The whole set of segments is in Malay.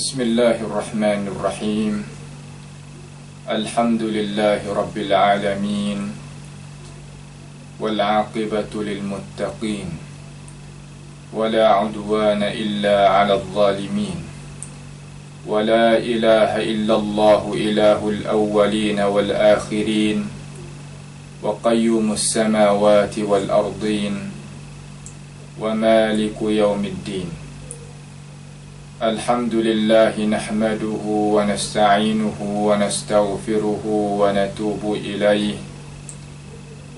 Bismillahirrahmanirrahim. Alhamdulillahi rabbil alamin. Wal 'aqibatu lil muttaqin. Wala 'udwana illa 'alal zalimin. Wala ilaha illallah ilahul awwalin wal akhirin. Wa qayyumus samawati wal ardin. Wa maliku yaumiddin. Alhamdulillahi nahmaduhu wa nasta'inuhu wa nastaghfiruhu wa natubu ilayh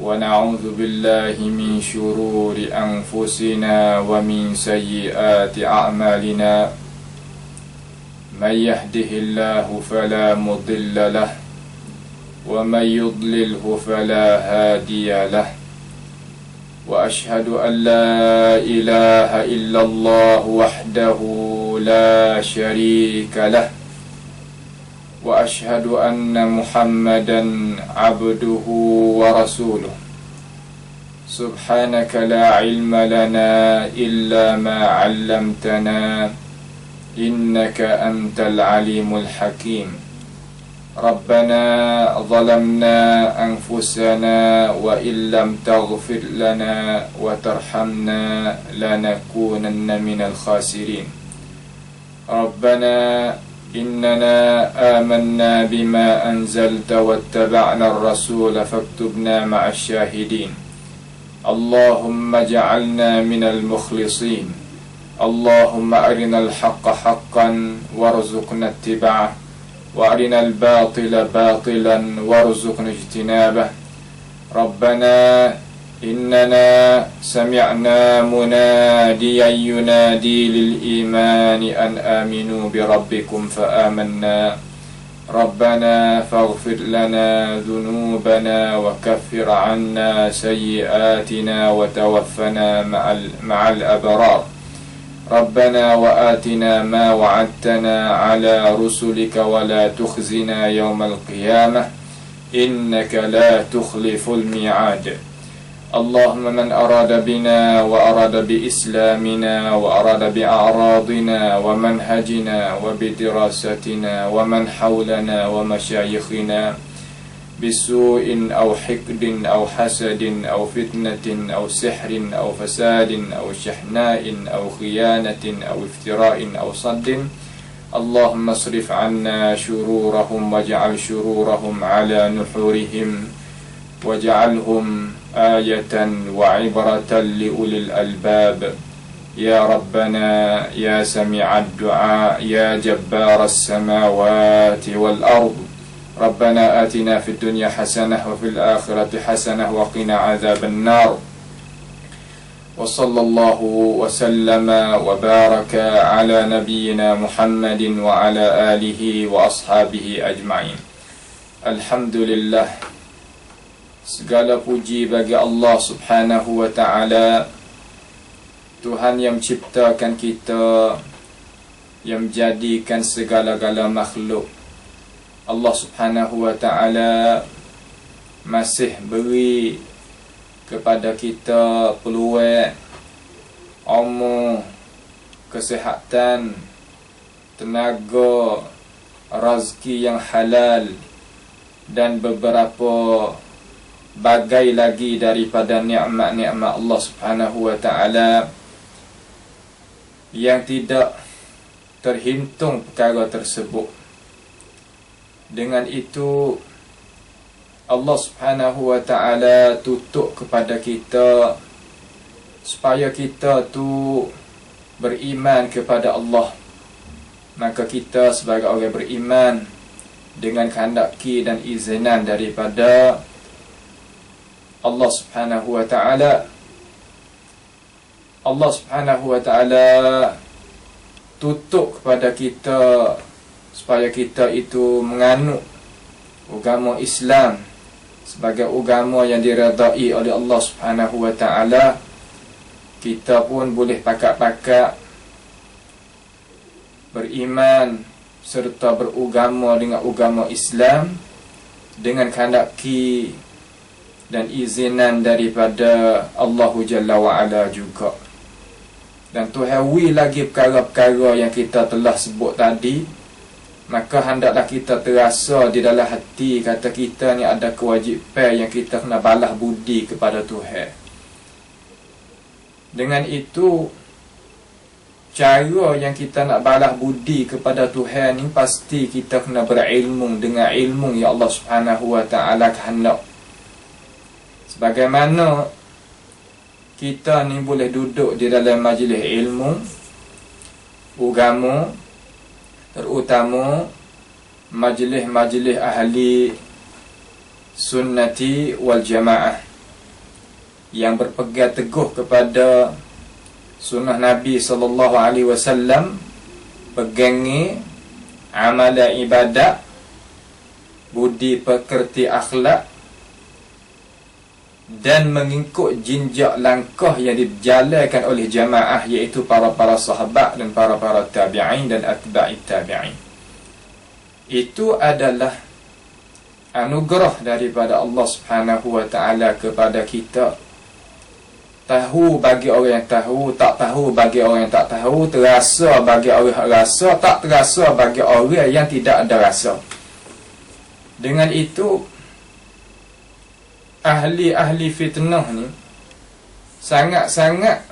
wa na'udzu billahi min shururi anfusina wa min sayyiati a'malina may yahdihillahu fala mudilla lahu wa may yudlilhu fala hadiya lahu wa ashhadu an la ilaha illallah wahdahu لا شريك له وأشهد أن محمدا عبده ورسوله سبحانك لا علم لنا إلا ما علمتنا إنك أنت العليم الحكيم ربنا ظلمنا أنفسنا وإن لم تغفر لنا وترحمنا لنكونن من الخاسرين ربنا إننا آمنا بما أنزلت واتبعنا الرسول فاكتبنا مع الشاهدين اللهم اجعلنا من المخلصين اللهم أرنا الحق حقا وارزقنا اتباعه وأرنا الباطل باطلا وارزقنا اجتنابه ربنا إننا سمعنا مناديا ينادي للإيمان أن آمنوا بربكم فآمنا ربنا فاغفر لنا ذنوبنا وكفر عنا سيئاتنا وتوفنا مع الأبرار ربنا وآتنا ما وعدتنا على رسلك ولا تخزنا يوم القيامة إنك لا تخلف الميعاد اللهم من أراد بنا وأراد بإسلامنا وأراد بأعراضنا ومنهجنا وبدراستنا ومن حولنا ومشايخنا بسوء أو حقد أو حسد أو فتنة أو سحر أو فساد أو شحناء أو خيانة أو افتراء أو صد اللهم اصرف عنا شرورهم واجعل شرورهم على نحورهم واجعلهم آية وعبرة لأولي الألباب يا ربنا يا سميع الدعاء يا جبار السماوات والأرض ربنا آتنا في الدنيا حسنة وفي الآخرة حسنة وقنا عذاب النار وصلى الله وسلم وبارك على نبينا محمد وعلى آله وأصحابه أجمعين الحمد لله. Segala puji bagi Allah subhanahu wa ta'ala, Tuhan yang menciptakan kita, yang menjadikan segala-gala makhluk. Allah subhanahu wa ta'ala masih beri kepada kita peluang, umur, kesihatan, tenaga, rezeki yang halal dan beberapa bagai lagi daripada nikmat-nikmat Allah subhanahu wa ta'ala yang tidak terhitung perkara tersebut. Dengan itu Allah subhanahu wa ta'ala tutup kepada kita supaya kita tu beriman kepada Allah. Maka kita sebagai orang beriman dengan kehendaki dan izinan daripada Allah subhanahu wa ta'ala, Allah subhanahu wa ta'ala tutup kepada kita supaya kita itu menganut agama Islam sebagai agama yang diredai oleh Allah subhanahu wa ta'ala. Kita pun boleh pakat-pakat beriman serta beragama dengan agama Islam dengan kehendaki dan izinan daripada Allah Jalla wa'ala juga. dan Tuhan lagi perkara-perkara yang kita telah sebut tadi, maka hendaklah kita terasa di dalam hati kata kita ni ada kewajipan yang kita kena balas budi kepada Tuhan. Dengan itu, cara yang kita nak balas budi kepada Tuhan ni pasti kita kena berilmu dengan ilmu yang Allah Subhanahu wa taala kehendak. Sebagaimana kita ni boleh duduk di dalam majlis ilmu agama, terutama majlis-majlis ahli sunnati wal jamaah yang berpegang teguh kepada sunnah Nabi sallallahu alaihi wasallam, pegangi amalan ibadat, budi pekerti akhlak, dan mengikut jinjak langkah yang dijalankan oleh jamaah, iaitu para sahabat dan para tabi'in dan atba'i tabi'in. Itu adalah anugerah daripada Allah Subhanahu wa taala kepada kita. Tahu bagi orang yang tahu, tak tahu bagi orang yang tak tahu, terasa bagi orang yang rasa, tak terasa bagi orang yang tidak ada rasa. Dengan itu, ahli-ahli fitnah ni sangat-sangat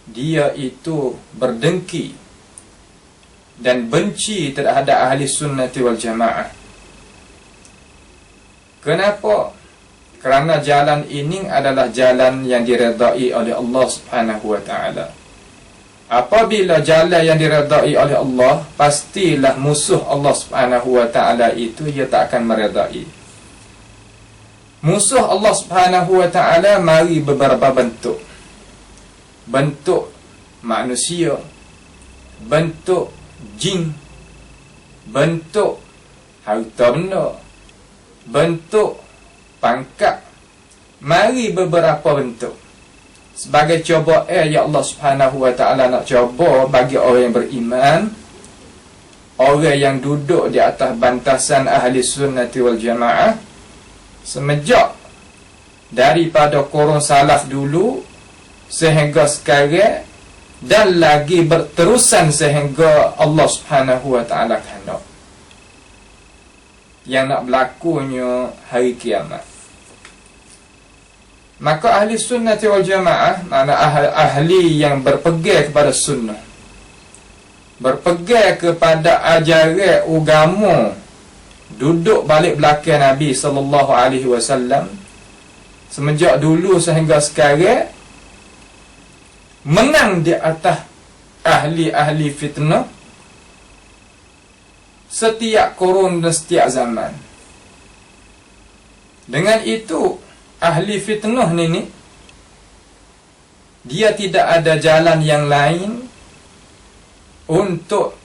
dia itu berdengki dan benci terhadap ahli sunnati wal jamaah. Kenapa? Kerana jalan ini adalah jalan yang diredai oleh Allah Subhanahu wa taala. Apabila jalan yang diredai oleh Allah, pastilah musuh Allah Subhanahu wa taala itu ia tak akan meredai. Musuh Allah Subhanahu wa taala mari beberapa bentuk. Bentuk manusia, bentuk jin, bentuk harta benda, bentuk pangkat. Mari beberapa bentuk. Sebagai cobaan yang Allah Subhanahu wa taala nak coba bagi orang yang beriman, orang yang duduk di atas bantasan ahli sunnati wal jamaah, semenjak daripada korun salaf dulu sehingga sekarang, dan lagi berterusan sehingga Allah Subhanahu wa taala kehendak yang nak berlakunya hari kiamat. Maka ahli sunnati wal jamaah, makna ahli yang berpegang kepada sunnah, berpegang kepada ajaran agama, duduk balik belakang Nabi sallallahu alaihi wasallam semenjak dulu sehingga sekarang, menang di atas ahli-ahli fitnah setiap kurun dan setiap zaman. Dengan itu, ahli fitnah ni dia tidak ada jalan yang lain untuk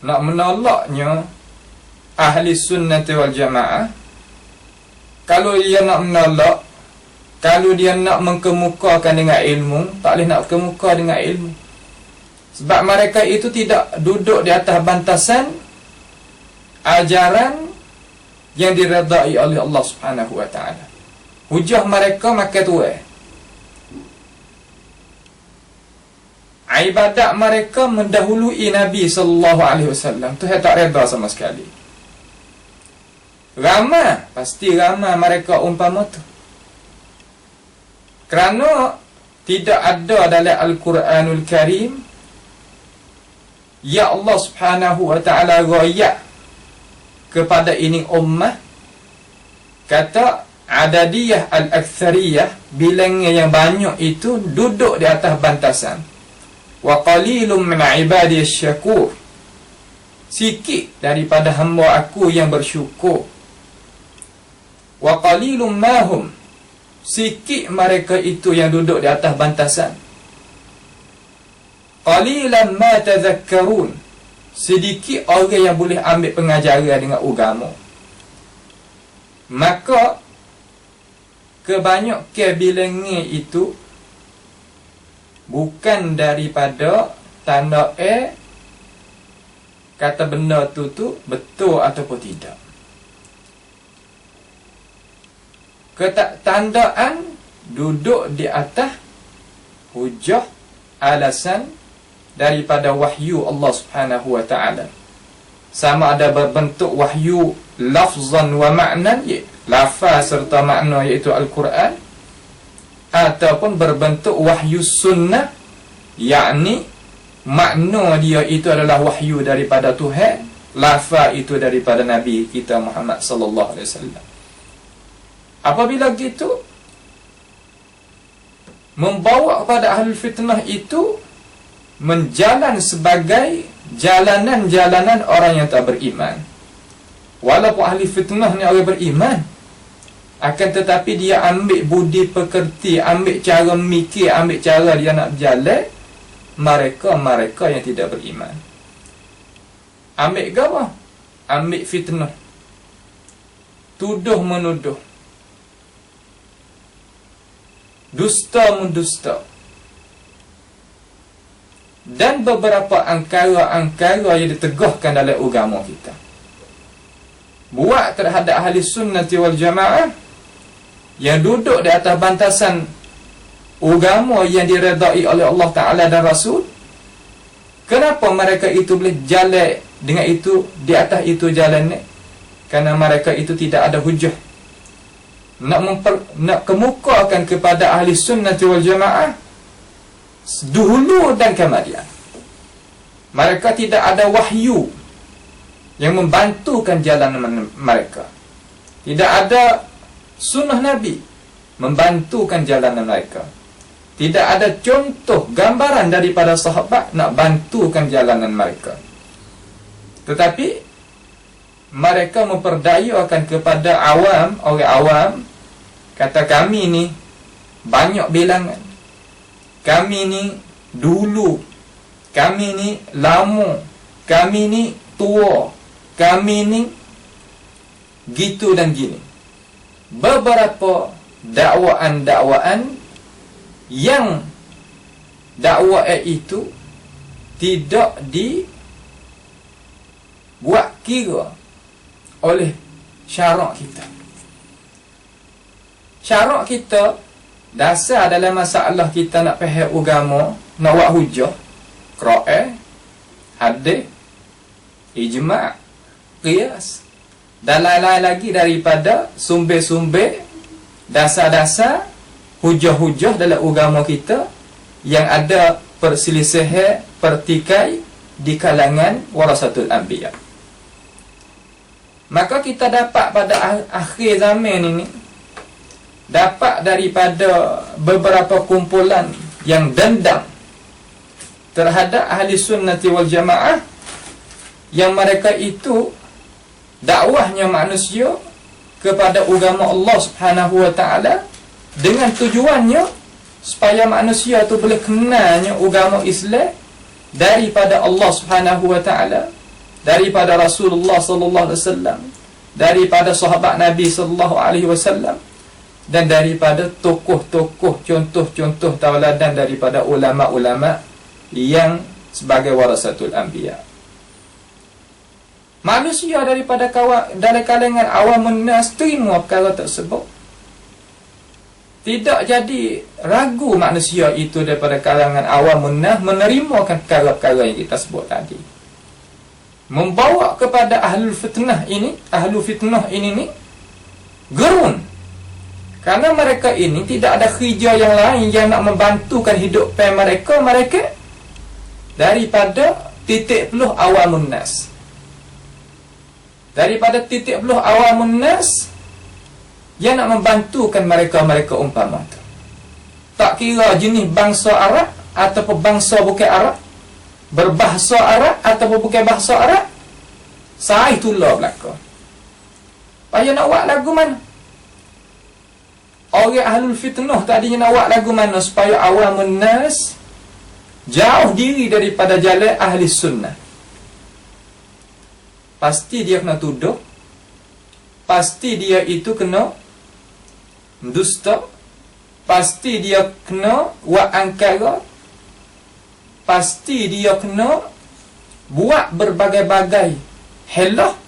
nak menolaknya ahli sunnati wal jamaah. Kalau dia nak menolak, kalau dia nak mengkemukakan dengan ilmu, tak boleh nak kemuka dengan ilmu. Sebab mereka itu tidak duduk di atas bantasan ajaran yang diredai oleh Allah Subhanahu wa taala. Hujah mereka makan tuai. Ibadat mereka mendahului Nabi sallallahu alaihi wasallam. Tuhan tak reda sama sekali. Ramai, pasti ramai mereka umpama tu. Kerana tidak ada dalam Al-Quranul Karim ya Allah Subhanahu wa taala royak kepada ini ummah, kata adadiyah al-aktsariyah, bilangnya yang banyak itu duduk di atas bantasan. Wa qalilum min ibadiyasy syakur, sikit daripada hamba aku yang bersyukur. Wa qalilum mahum, sikit mereka itu yang duduk di atas bantasan. Qalilan ma tadhakkarun, sedikit orang yang boleh ambil pengajaran dengan agama. Maka kebanyakan bilangnya itu bukan daripada tanda kata benda tu betul ataupun tidak. Ketandaan duduk di atas hujah alasan daripada wahyu Allah Subhanahu wa ta'ala. Sama ada berbentuk wahyu lafzan wa ma'nan, lafaz serta makna iaitu Al-Quran, ataupun berbentuk wahyu sunnah, yakni makna dia itu adalah wahyu daripada Tuhan, lafaz itu daripada Nabi kita Muhammad sallallahu alaihi wasallam. Apabila gitu, membawa kepada ahli fitnah itu menjalan sebagai jalanan-jalanan orang yang tak beriman. Walaupun ahli fitnah ni orang beriman, akan tetapi dia ambil budi pekerti, ambil cara mikir, ambil cara dia nak berjalan mereka yang tidak beriman. Ambil apa? Ambil fitnah, tuduh menuduh, dusta mendusta, dan beberapa angkara-angkara yang ditegahkan dalam agama kita. Buat terhadap ahli sunnati wal jamaah yang duduk di atas bantasan agama yang diredai oleh Allah Ta'ala dan Rasul. Kenapa mereka itu boleh jalan dengan itu, di atas itu jalan? Kerana mereka itu tidak ada hujah nak kemukakan kepada ahli sunnati wal jamaah dahulu dan kemudian. Mereka tidak ada wahyu yang membantukan jalan mereka. Tidak ada sunnah Nabi membantukan jalan mereka. Tidak ada contoh gambaran daripada sahabat nak bantukan jalanan mereka. Tetapi mereka memperdayakan kepada awam, orang awam, kata kami ni banyak bilangan, kami ni dulu, kami ni lama, kami ni tua, kami ni gitu dan gini. Beberapa dakwaan-dakwaan yang dakwaan itu tidak dibuat kira oleh syarak kita. Syarak kita dasar dalam masalah kita nak faham agama, nak buat hujah, Quran, hadis, ijma', qiyas, dan lain-lain lagi daripada sumber-sumber dasar-dasar hujah-hujah dalam agama kita yang ada perselisihan, pertikai di kalangan warasatul anbiya. Maka kita dapat pada akhir zaman ini, dapat daripada beberapa kumpulan yang dendam terhadap ahli sunnati wal jamaah, yang mereka itu dakwahnya manusia kepada agama Allah Subhanahu wa ta'ala dengan tujuannya supaya manusia itu boleh kenalnya agama Islam daripada Allah Subhanahu wa ta'ala, daripada Rasulullah sallallahu alaihi wasallam, daripada sahabat Nabi sallallahu alaihi wasallam, dan daripada tokoh-tokoh, contoh-contoh tauladan daripada ulama-ulama yang sebagai warasatul anbiya. Manusia daripada dari kalangan awamun nas terima perkara tersebut. Tidak jadi ragu manusia itu daripada kalangan awamun nas menerima perkara-perkara yang kita sebut tadi. Membawa kepada ahlu fitnah ini ni gerun. Kerana mereka ini tidak ada kerja yang lain yang nak membantukan hidup mereka daripada titik peluh awamun nas. Daripada titik peluh awamun nas yang nak membantukan mereka umpama tu. Tak kira jenis bangsa Arab ataupun bangsa bukan Arab, berbahasa Arab ataupun bukan bahasa Arab, saya itulah belaka. Payah nak buat lagu mana? Orang ahlul fitnah tadinya nak buat lagu mana supaya awamun nas jauh diri daripada jalan ahli sunnah. Pasti dia kena tuduh, pasti dia itu kena dusta, pasti dia kena buat angkara, pasti dia kena buat berbagai-bagai helah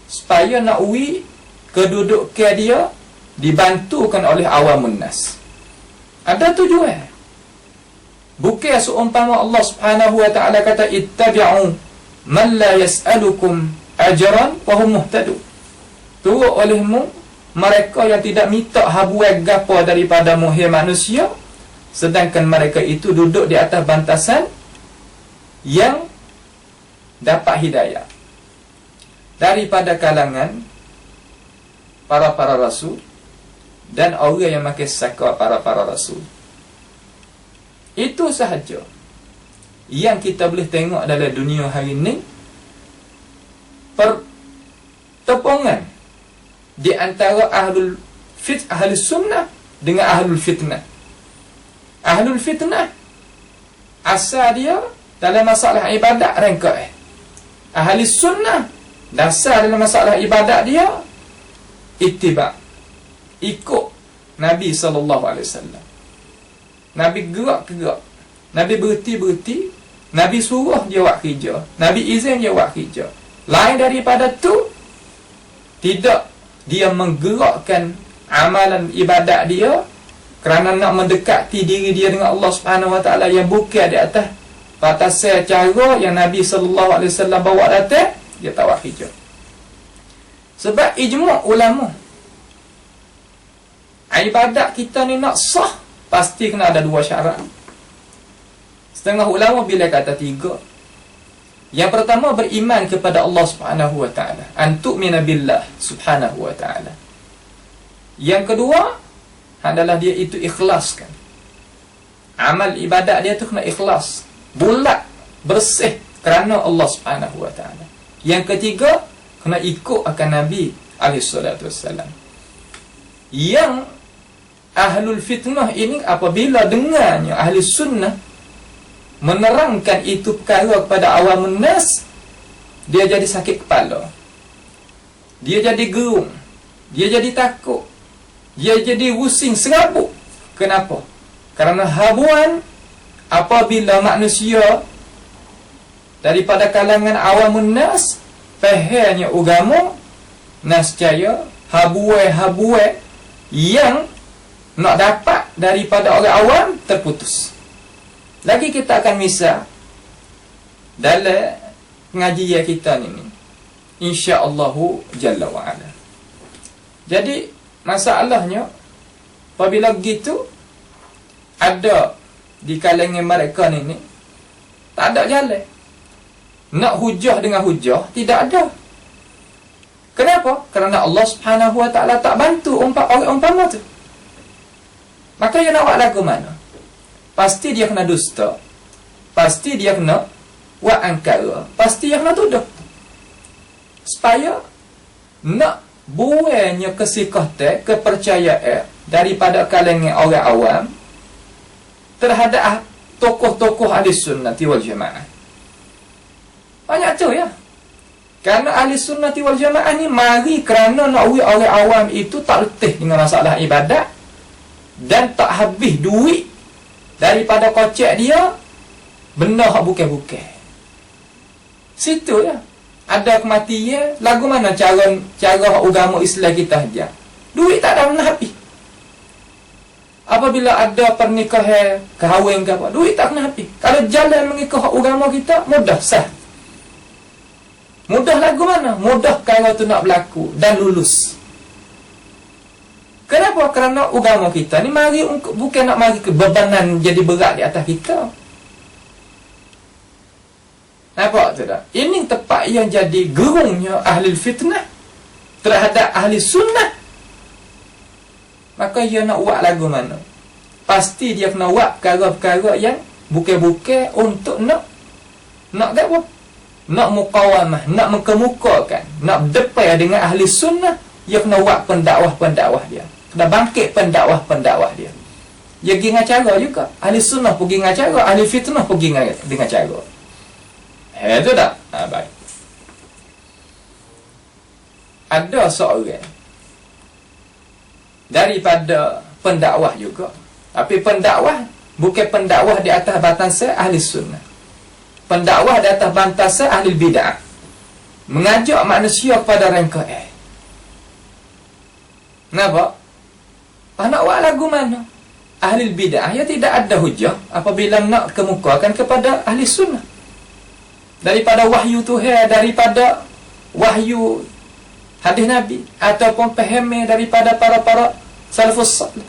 supaya nak kedudukan dia dibantukan oleh awamun nas. Ada tujuan. Bukan seumpama Allah Subhanahu wa ta'ala kata ittabi'u man la yas'alukum ajran wa hum muhtadun. Turut olehmu mereka yang tidak minta habuai gapo daripada muhir manusia, sedangkan mereka itu duduk di atas bantasan yang dapat hidayah. Daripada kalangan para rasul dan orang yang makin saka para rasul. Itu sahaja yang kita boleh tengok dalam dunia hari ini. Pertepungan di antara ahli sunnah dengan ahlul fitnah. Ahlul fitnah asal dia dalam masalah ibadat rengkak. Ahli sunnah dasar dalam masalah ibadat dia ittiba', ikut Nabi SAW. Nabi gerak, Nabi berhenti, Nabi suruh dia buat kerja, Nabi izin dia buat kerja. Lain daripada tu, tidak dia menggerakkan amalan ibadat dia kerana nak mendekati diri dia dengan Allah Subhanahu wa ta'ala yang bukan di atas batasan cara yang Nabi SAW bawa datang, dia tak buat kerja. Sebab ijma' ulama, ibadat kita ni nak sah, pasti kena ada dua syarat. Setengah ulama bila kata tiga. Yang pertama, beriman kepada Allah Subhanahu wa ta'ala, an tu'mina billah Subhanahu wa ta'ala. Yang kedua adalah dia itu ikhlaskan. Amal ibadat dia tu kena ikhlas, bulat, bersih kerana Allah Subhanahu wa ta'ala. Yang ketiga, kena ikut akan Nabi SAW. Yang ahlul fitnah ini apabila dengarnya ahli sunnah menerangkan itu perkara kepada awamun nas, dia jadi sakit kepala, dia jadi gerung, dia jadi takut, dia jadi pusing serabut. Kenapa? Kerana habuan apabila manusia daripada kalangan awamun nas fahamnya agama, nascaya habuai yang nak dapat daripada orang awam terputus. Lagi kita akan misal dalam pengajian kita ni, insya-Allah jalla wa ala. Jadi masalahnya apabila begitu ada di kalangan mereka ni tak ada jalan. Nak hujah dengan hujah tidak ada. Kenapa? Kerana Allah Subhanahu wa ta'ala tak bantu orang umpama tu. Maka dia nak buat lagu mana? Pasti dia kena dusta, pasti dia kena buat angkara, pasti dia kena tuduh. Supaya nak buahnya kesikatan, kepercayaan daripada kalangan orang awam terhadap tokoh-tokoh ahli sunnah wal jamaah. Banyak tu ya. Kerana ahli sunnah wal jamaah ni mari kerana nak buat orang awam itu tak letih dengan masalah ibadat dan tak habis duit daripada kocek dia benda hak bukan-bukan. Situ ya. Ada kematian, lagu mana cara agama Islam kita aja. Duit tak ada mana habis. Apabila ada pernikahan, kahwin ke apa, duit tak kena habis. Kalau jalan mengikut agama kita, mudah sah. Mudah lagu mana? Mudah kalau tu nak berlaku dan lulus. Kenapa? Kerana agama kita ni mari bukan nak mari kebebanan jadi berat di atas kita. Nampak tak? Ini tempat yang jadi gerungnya ahli fitnah terhadap ahli sunnah. Maka dia nak buat lagu mana? Pasti dia kena buat perkara-perkara yang bukan-bukan untuk nak apa? Nak muqawamah, nak mengemukakan, nak berdepan dengan ahli sunnah. Dia kena buat pendakwah dia. Kena bangkit pendakwah dia. Dia pergi dengan cara juga. Ahli sunnah pergi dengan cara, ahli fitnah pergi dengan cara. Itu tak? Baik. Ada seorang daripada pendakwah juga. Tapi pendakwah bukan pendakwah di atas batasan ahli sunnah. Pendakwah di atas batasan ahli bid'ah. Mengajak manusia kepada rangkaian. Kenapa? Nak buat lagu mana? ahli bid'ah ya tidak ada hujah apabila nak kemukakan kepada ahli sunnah. Daripada wahyu Tuhan, daripada wahyu hadis Nabi, ataupun faham daripada para salafus salih.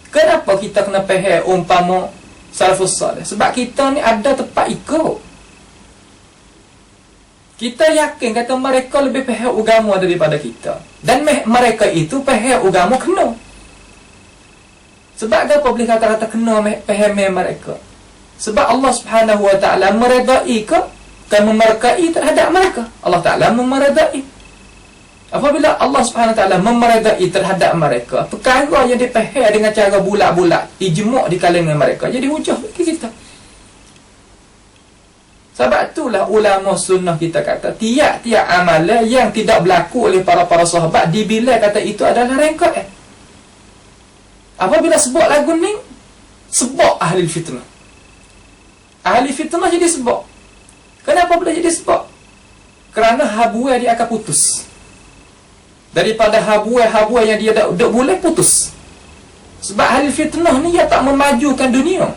Kenapa kita kena faham umpama salafus salih? Sebab kita ni ada tempat ikut. Kita yakin kata mereka lebih faham agama daripada kita. Dan mereka itu faham agama kena. Sebab apa boleh kata-kata kena faham mereka? Sebab Allah Subhanahu Wa Taala meredai ke memerkai terhadap mereka. Allah Taala memeredai. Apabila Allah Subhanahu Wa Taala memeredai terhadap mereka, perkara yang dipaham dengan cara bulat-bulat, ijma' di kalangan mereka, jadi hujah bagi kita. Sebab itulah ulama sunnah kita kata tiap-tiap amalan yang tidak berlaku oleh para sahabat dibilai kata itu adalah rengkok. Apabila sebut lagu ni, sebab ahli fitnah. Ahli fitnah jadi sebab. Kenapa boleh jadi sebab? Kerana habuai dia akan putus. Daripada habuai yang dia tak boleh putus. Sebab ahli fitnah ni dia tak memajukan dunia.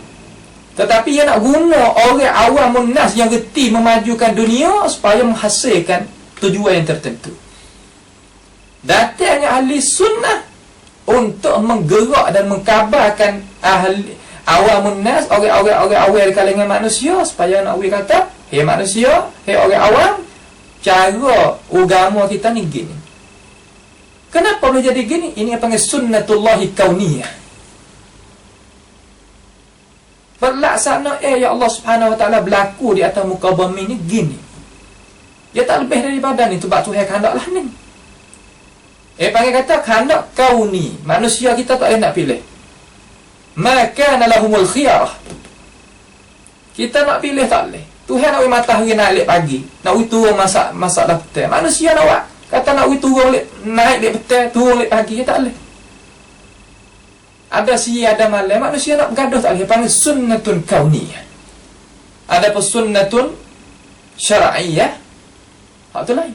Tetapi ia nak guna orang awam nas yang reti memajukan dunia supaya menghasilkan tujuan yang tertentu. Datangnya ahli sunnah untuk menggerak dan mengkabarkan ahli awam nas, orang-orang di kalangan manusia supaya nak kata, hei manusia, hei orang awam, cara agama kita ni gini. Kenapa boleh jadi gini? Ini yang panggil sunnatullahi kauniyah. Pelaksanaan ya Allah Subhanahu Wa Taala berlaku di atas muka bumi ni gini. Dia tak lebih daripada ni, sebab Tuhan kehendak lah ni. Panggil kata kehendak kauni. Manusia kita tak boleh nak pilih. Maka lahumul khiyarah. Kita nak pilih tak boleh. Tuhan nak matahari naik lek pagi, nak turun masak dah petang. Manusia nak buat kata nak turun lek naik lek petang, turun lek pagi, tak boleh. Ada siang, ada malam, manusia nak bergaduh tak boleh. Panggil sunnatun kauniyah. Ada pun sunnatun syar'iyah. Hak tu lain.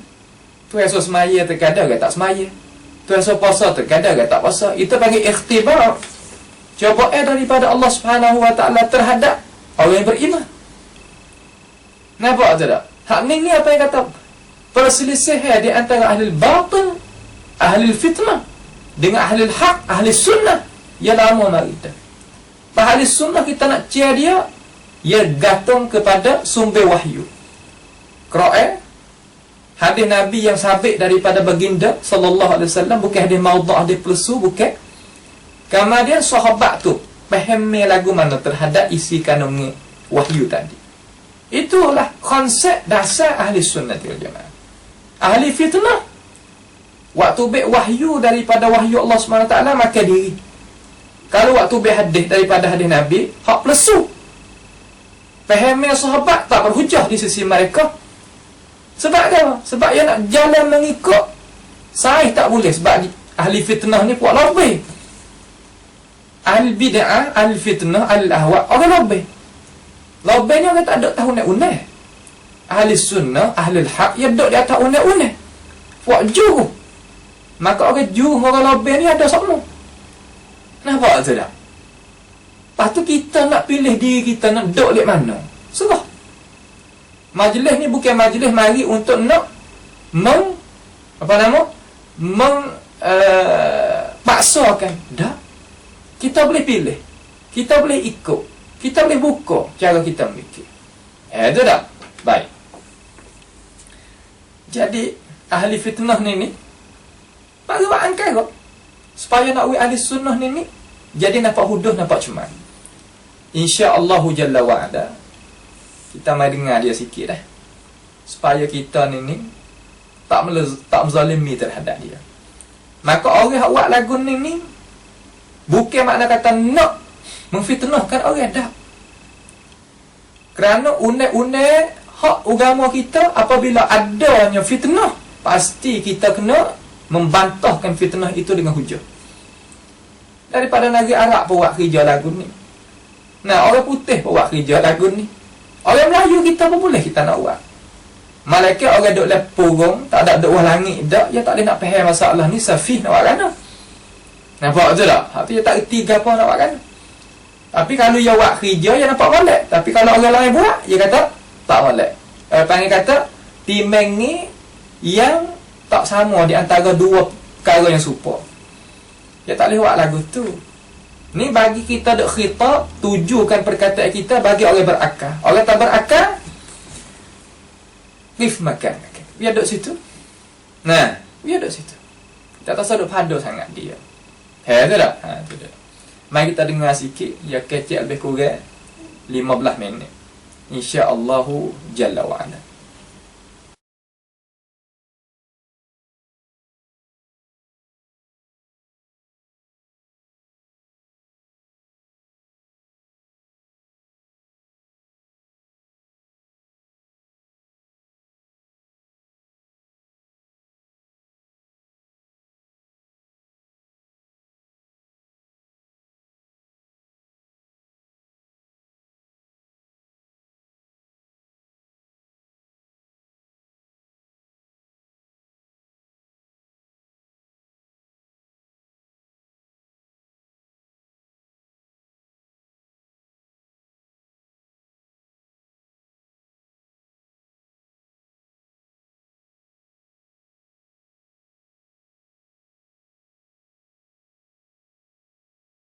Tu yang so semaya terkadang ke tak semaya. Tu yang so puasa terkadang ke tak puasa. Itu panggil ikhtibar. Cobaan daripada Allah Subhanahu Wa Taala terhadap orang yang beriman. Nampak tak? Hak ni apa yang kata? Perselisihan di antara ahli batil, ahli fitnah dengan ahli haq, ahli sunnah. Ya lama mari kita. Ahli sunnah kita nak cia dia, ia gantung kepada sumber wahyu. Quran, hadis Nabi yang sabit daripada baginda sallallahu alaihi wasallam, bukan hadis maudhu', hadis palsu, bukan. Kemudian sahabat tu faham lagu mana terhadap isi kandungan wahyu tadi. Itulah konsep dasar ahli sunnah wal jamaah. Ahli fitnah, waktu ber wahyu daripada wahyu Allah SWT maka diri. Kalau waktu ber hadis daripada hadis Nabi, hak plesu. Fahamnya sahabat tak berhujah di sisi mereka. Sebab apa? Sebab dia nak jalan mengikut sahih tak boleh. Sebab ahli fitnah ni puak lebih. Ahli bid'ah, ahli fitnah, ahli ahwa, orang lebih. Lebihnya orang tak ada tahu unai. Ahli sunnah, ahli haq, dia duduk di atas unai-unai. Puak juru. Maka orang juru, orang lebih ni ada semua. Nampak tak? Lepas tu kita nak pilih diri kita nak duduk di mana. Serah. Majlis ni bukan majlis mari untuk nak paksakan. Dah. Kita boleh pilih. Kita boleh ikut. Kita boleh buka cara kita memikir. Itu dah. Baik. Jadi ahli fitnah ni baru angkat kok. Supaya nak ahli sunnah ni jadi nampak huduh, nampak cuman. Insya-Allah Jalla wa Ala. Kita mai dengar dia sikit dah. Supaya kita ni tak menzalimi terhadap dia. Maka orang yang buat lagu ni bukan makna kata nak memfitnahkan orang dah. Kerana unai-unai hak agama kita apabila adanya fitnah, pasti kita kena membantahkan fitnah itu dengan hujah. Daripada negeri Arab pun buat kerja lagu ni. Nah, orang putih pun buat kerja lagu ni. Orang Melayu kita pun boleh kita nak buat. Malaikat orang duduk dalam purung, tak ada duduk langit dak, dia tak boleh nak faham masalah ni safih nak buat kan. Nampak je tak? Tapi dia tak reti apa nak buat kan. Tapi kalau dia buat kerja, dia nampak molek. Tapi kalau orang lain buat, dia kata tak molek. Panggil kata timbang ni yang tak sama di antara dua perkara yang serupa. Dia tak boleh buat lagu tu. Ni bagi kita duk khitab, tujukan perkataan kita bagi orang berakal. Orang tak berakal, rif makan. Biar duduk situ. Nah, biar duduk situ. Tak tahu duduk padu sangat dia. Tu tak? Tu dah. Mari kita dengar sikit. Ya kecil lebih kurang 15 minit. InsyaAllahu Jalla wa'ala.